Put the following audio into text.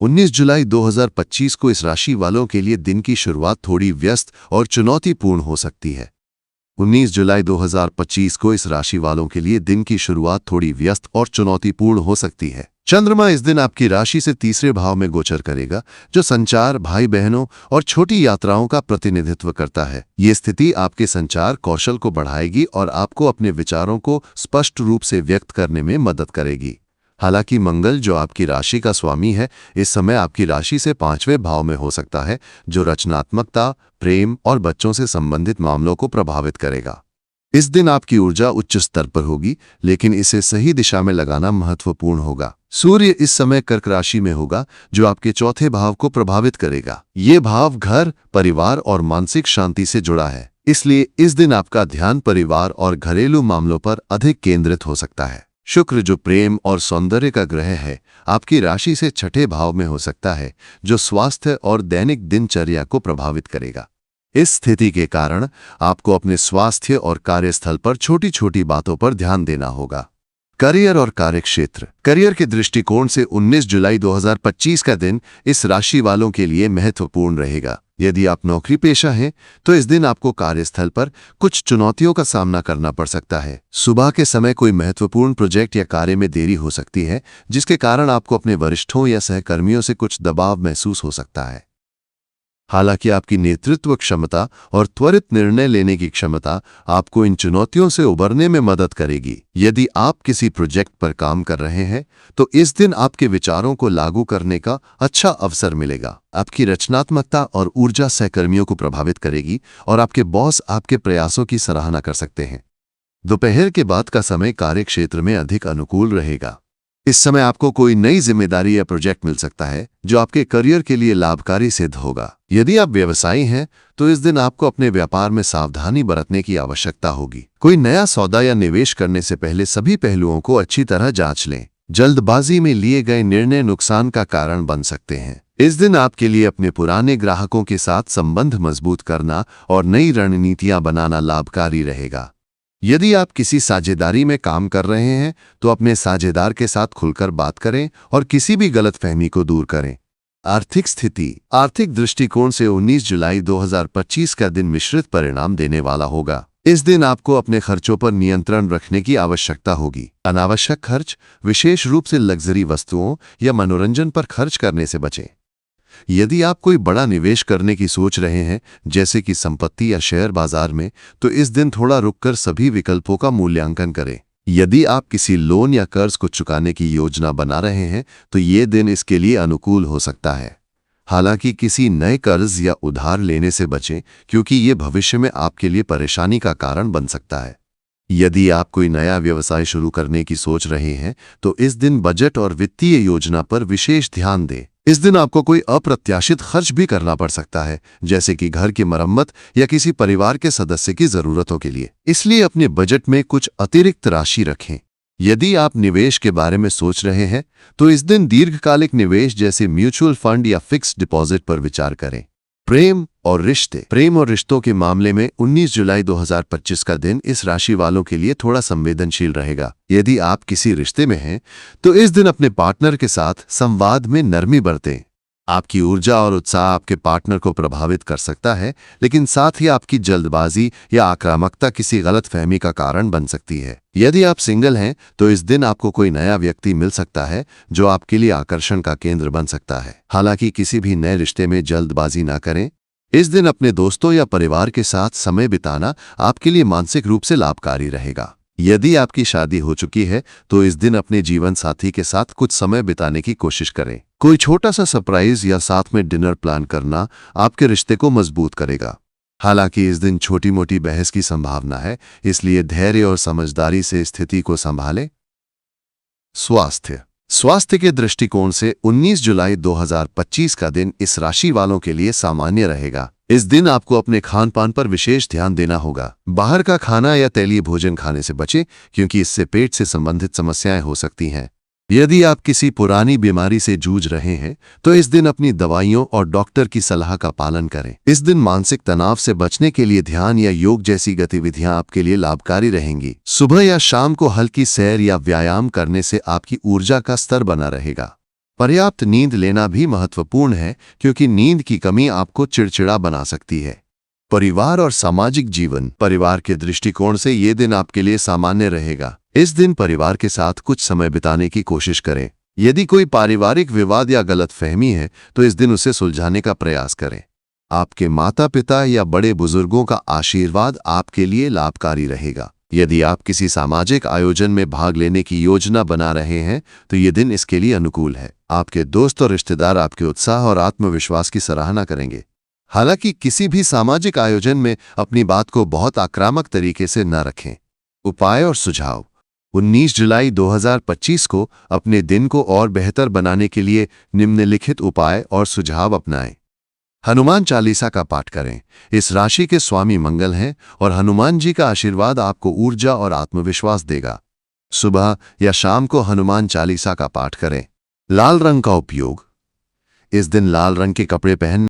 19 जुलाई 2025 को इस राशि वालों के लिए दिन की शुरुआत थोड़ी व्यस्त और चुनौतीपूर्ण हो सकती है। 19 जुलाई 2025 को इस राशि वालों के लिए दिन की शुरुआत थोड़ी व्यस्त और चुनौतीपूर्ण हो सकती है। चंद्रमा इस दिन आपकी राशि से तीसरे भाव में गोचर करेगा, जो संचार, भाई बहनों और छोटी यात्राओं का प्रतिनिधित्व करता है। ये स्थिति आपके संचार कौशल को बढ़ाएगी और आपको अपने विचारों को स्पष्ट रूप से व्यक्त करने में मदद करेगी। हालांकि मंगल, जो आपकी राशि का स्वामी है, इस समय आपकी राशि से 5वें भाव में हो सकता है, जो रचनात्मकता, प्रेम और बच्चों से संबंधित मामलों को प्रभावित करेगा। इस दिन आपकी ऊर्जा उच्च स्तर पर होगी, लेकिन इसे सही दिशा में लगाना महत्वपूर्ण होगा। सूर्य इस समय कर्क राशि में होगा, जो आपके चौथे भाव को प्रभावित करेगा। ये भाव घर, परिवार और मानसिक शांति से जुड़ा है, इसलिए इस दिन आपका ध्यान परिवार और घरेलू मामलों पर अधिक केंद्रित हो सकता है। शुक्र, जो प्रेम और सौंदर्य का ग्रह है, आपकी राशि से छठे भाव में हो सकता है, जो स्वास्थ्य और दैनिक दिनचर्या को प्रभावित करेगा। इस स्थिति के कारण आपको अपने स्वास्थ्य और कार्यस्थल पर छोटी छोटी बातों पर ध्यान देना होगा। करियर और कार्यक्षेत्र। करियर के दृष्टिकोण से 19 जुलाई 2025 का दिन इस राशि वालों के लिए महत्वपूर्ण रहेगा। यदि आप नौकरी पेशा हैं, तो इस दिन आपको कार्यस्थल पर कुछ चुनौतियों का सामना करना पड़ सकता है। सुबह के समय कोई महत्वपूर्ण प्रोजेक्ट या कार्य में देरी हो सकती है, जिसके कारण आपको अपने वरिष्ठों या सहकर्मियों से कुछ दबाव महसूस हो सकता है। हालांकि आपकी नेतृत्व क्षमता और त्वरित निर्णय लेने की क्षमता आपको इन चुनौतियों से उबरने में मदद करेगी। यदि आप किसी प्रोजेक्ट पर काम कर रहे हैं, तो इस दिन आपके विचारों को लागू करने का अच्छा अवसर मिलेगा। आपकी रचनात्मकता और ऊर्जा सहकर्मियों को प्रभावित करेगी और आपके बॉस आपके प्रयासों की सराहना कर सकते हैं। दोपहर के बाद का समय कार्यक्षेत्र में अधिक अनुकूल रहेगा। इस समय आपको कोई नई जिम्मेदारी या प्रोजेक्ट मिल सकता है, जो आपके करियर के लिए लाभकारी सिद्ध होगा। यदि आप व्यवसायी हैं, तो इस दिन आपको अपने व्यापार में सावधानी बरतने की आवश्यकता होगी। कोई नया सौदा या निवेश करने से पहले सभी पहलुओं को अच्छी तरह जांच लें। जल्दबाजी में लिए गए निर्णय नुकसान का कारण बन सकते हैं। इस दिन आपके लिए अपने पुराने ग्राहकों के साथ संबंध मजबूत करना और नई रणनीतियां बनाना लाभकारी रहेगा। यदि आप किसी साझेदारी में काम कर रहे हैं, तो अपने साझेदार के साथ खुलकर बात करें और किसी भी गलतफहमी को दूर करें। आर्थिक स्थिति। आर्थिक दृष्टिकोण से 19 जुलाई 2025 का दिन मिश्रित परिणाम देने वाला होगा। इस दिन आपको अपने खर्चों पर नियंत्रण रखने की आवश्यकता होगी। अनावश्यक खर्च, विशेष रूप से लग्जरी वस्तुओं या मनोरंजन पर खर्च करने से बचें। यदि आप कोई बड़ा निवेश करने की सोच रहे हैं, जैसे कि संपत्ति या शेयर बाजार में, तो इस दिन थोड़ा रुककर सभी विकल्पों का मूल्यांकन करें। यदि आप किसी लोन या कर्ज को चुकाने की योजना बना रहे हैं, तो ये दिन इसके लिए अनुकूल हो सकता है। हालांकि किसी नए कर्ज या उधार लेने से बचें, क्योंकि ये भविष्य में आपके लिए परेशानी का कारण बन सकता है। यदि आप कोई नया व्यवसाय शुरू करने की सोच रहे हैं, तो इस दिन बजट और वित्तीय योजना पर विशेष ध्यान दें। इस दिन आपको कोई अप्रत्याशित खर्च भी करना पड़ सकता है, जैसे कि घर की मरम्मत या किसी परिवार के सदस्य की जरूरतों के लिए। इसलिए अपने बजट में कुछ अतिरिक्त राशि रखें। यदि आप निवेश के बारे में सोच रहे हैं, तो इस दिन दीर्घकालिक निवेश जैसे म्यूचुअल फंड या फिक्स्ड डिपॉजिट पर विचार करें। प्रेम और रिश्ते। प्रेम और रिश्तों के मामले में 19 जुलाई 2025 का दिन इस राशि वालों के लिए थोड़ा संवेदनशील रहेगा। यदि आप किसी रिश्ते में हैं, तो इस दिन अपने पार्टनर के साथ संवाद में नरमी बरतें। आपकी ऊर्जा और उत्साह आपके पार्टनर को प्रभावित कर सकता है, लेकिन साथ ही आपकी जल्दबाजी या आक्रामकता किसी गलतफहमी का कारण बन सकती है। यदि आप सिंगल हैं, तो इस दिन आपको कोई नया व्यक्ति मिल सकता है, जो आपके लिए आकर्षण का केंद्र बन सकता है। हालांकि किसी भी नए रिश्ते में जल्दबाजी ना करें। इस दिन अपने दोस्तों या परिवार के साथ समय बिताना आपके लिए मानसिक रूप से लाभकारी रहेगा। यदि आपकी शादी हो चुकी है, तो इस दिन अपने जीवन साथी के साथ कुछ समय बिताने की कोशिश करें। कोई छोटा सा सरप्राइज या साथ में डिनर प्लान करना आपके रिश्ते को मजबूत करेगा। हालांकि इस दिन छोटी मोटी बहस की संभावना है, इसलिए धैर्य और समझदारी से स्थिति को संभालें। स्वास्थ्य के दृष्टिकोण से 19 जुलाई 2025 का दिन इस राशि वालों के लिए सामान्य रहेगा। इस दिन आपको अपने खान पान पर विशेष ध्यान देना होगा। बाहर का खाना या तैलीय भोजन खाने से बचें, क्योंकि इससे पेट से संबंधित समस्याएं हो सकती हैं। यदि आप किसी पुरानी बीमारी से जूझ रहे हैं, तो इस दिन अपनी दवाइयों और डॉक्टर की सलाह का पालन करें। इस दिन मानसिक तनाव से बचने के लिए ध्यान या योग जैसी गतिविधियां आपके लिए लाभकारी रहेंगी। सुबह या शाम को हल्की सैर या व्यायाम करने से आपकी ऊर्जा का स्तर बना रहेगा। पर्याप्त नींद लेना भी महत्वपूर्ण है, क्योंकि नींद की कमी आपको चिड़चिड़ा बना सकती है। परिवार और सामाजिक जीवन। परिवार के दृष्टिकोण से ये दिन आपके लिए सामान्य रहेगा। इस दिन परिवार के साथ कुछ समय बिताने की कोशिश करें। यदि कोई पारिवारिक विवाद या गलतफहमी है तो इस दिन उसे सुलझाने का प्रयास करें। आपके माता पिता या बड़े बुजुर्गों का आशीर्वाद आपके लिए लाभकारी रहेगा। यदि आप किसी सामाजिक आयोजन में भाग लेने की योजना बना रहे हैं तो ये दिन इसके लिए अनुकूल है। आपके दोस्त और रिश्तेदार आपके उत्साह और आत्मविश्वास की सराहना करेंगे। हालांकि किसी भी सामाजिक आयोजन में अपनी बात को बहुत आक्रामक तरीके से न रखें। उपाय और सुझाव। 19 जुलाई 2025 को अपने दिन को और बेहतर बनाने के लिए निम्नलिखित उपाय और सुझाव अपनाएं। हनुमान चालीसा का पाठ करें। इस राशि के स्वामी मंगल हैं और हनुमान जी का आशीर्वाद आपको ऊर्जा और आत्मविश्वास देगा। सुबह या शाम को हनुमान चालीसा का पाठ करें। लाल रंग का उपयोग। इस दिन लाल रंग के कपड़े पहन